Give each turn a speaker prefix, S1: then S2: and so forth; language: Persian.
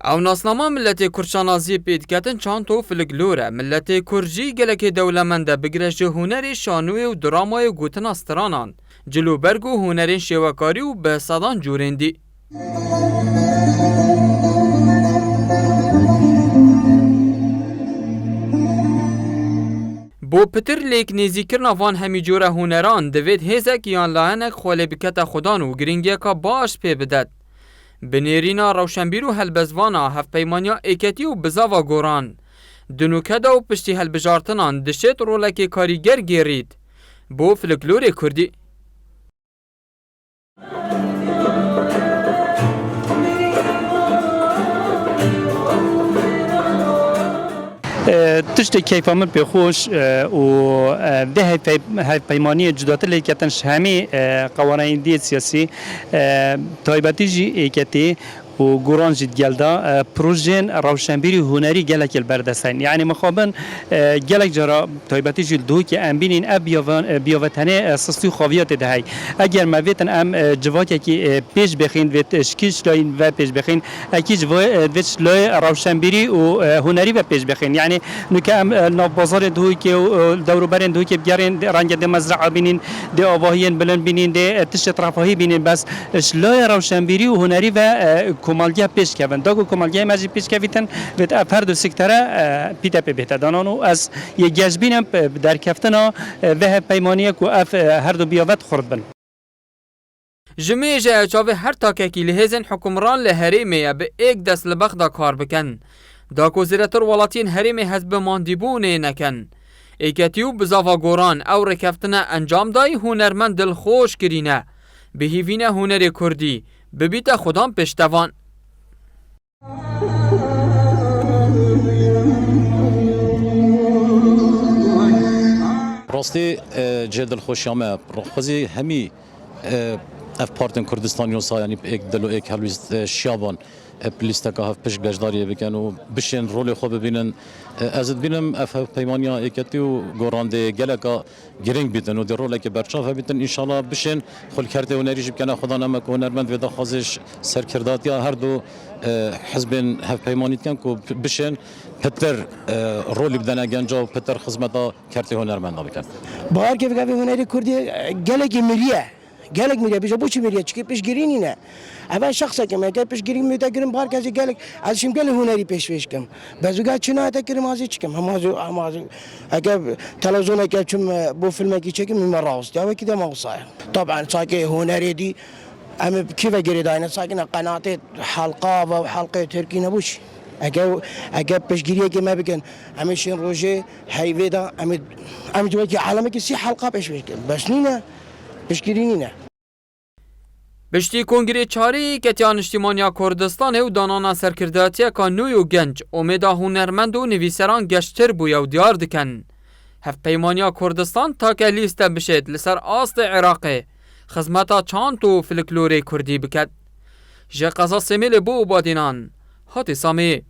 S1: او ناسنامه ملت کرشانازی پیدکتن چند تو فلکلوره ملت کرجی گلک دولمنده بگرش هنری شانوی و درامای گوتن استرانان جلو برگو هنرین شوکاری و به صدان جورندی بو پتر لیک نیزیکرنا وان همی جوره هنران دوید هزک یان لاهنک خوله بکت خودان و گرینگی که باش پی بدد بنیرینا روشنبیر و هلبزوانا هف پیمانیا ایکتی و بزاوا گوران دنوکدا و پشتی هلبجارتنان دشت رولک کاریگر گیرید بو فلکلور کردی
S2: تشتی کیفامن به خوش و ده پیمانی جدات لیکتنش همی قوانین دی سیاسی تایباتی جی ایکتی و گوران جد گلدا پروژن روشنبیری هنری گلک البردستین یعنی مخابن گلک جرا تایباتی جد دو که ام بینین بیاوتنه سستی خوابیات دهی اگر مویتن ام جواکی که پیش بخین و شکیش لاین و پیش بخین اکی جوایش لای روشنبیری و هنری و پیش بخین یعنی نکه ام نبازار دوی که دورو برین دوی که بیارین رنگ د مزرعه بینین د آواهین بلند بینین د تشت رفاهی بینین بس لای روشنبیری و هنری و کمالگی پیش کردن داغ کمالگی ماجی پیش کردن و افراد سکتره پیدا بهتر دانانو از یک جذبینم در کفتنا و پیمانی کو اف هر دو بیاوت خردن
S1: جمیجه چاوه هر تاکیکی لهزن حکمران لهریمه به یک دست لبخدا کار بکن دا کوزیرتر ولاتین هریمه حزب ماندیبونه نکن ایکتیو بزاوا گوران او رکفتنا انجام دای هنرمند دل خوش کرینه بهیوین هنر کردی ببیت خودم پشتوان
S3: راستی جدل خوشیامه خوزی همی اف پارتن کردستان یوسا یعنی یک دلو یک هلویست شیابان پلیستا که هف پشت گشداری بکن و بشین رول خوب ببینن از بینم اف پیمانیا یکتی و گورانده گلکا گرینگ بیتن و در رول که برچاف بیتن انشالله بشین خل کرده و نریج بکنه خدا نمک هنرمند ودا خازش سرکردات یا هر دو حزب هف پیمانیت کن که بشین پتر رولی بدن گنجا و پتر خدمتا کرده هنرمند بکن.
S4: باور که بگم هنری کردی گلکی مریه گلک میره بیشتر بچه میره چی پیش گیری نه اول شخصی که میگه پیش گیری میده گریم بار کسی گلک ازشیم گل هنری پیش کم بعضی چه نه تا کریم ازی چکم هم از اگر تلویزیون که چون بو فیلم کی چکم میراست یا کی دم وصايا طبعا ساكي هنری دی ام كيف گیری داینه ساكن قناه حلقه و حلقه ترکی نبوش اگر پیشگیری که ما بگن همیشه روزه هیویدا ام جوی که عالمه که سی حلقه پیش کن بس نه پیشگیری نه
S1: بشتی کنگره چاری کتیان اجتماعی کردستان و دانانا سرکرداتی که نوی و گنج امیدا هنرمند و نویسران گشتر بویا و دیار دکن هف پیمانیا کردستان تا که لیست بشید لسر آست عراقی خدمتا چند تو فلکلور کردی بکد جه قضا سمیل بو بادینان هاتی سامی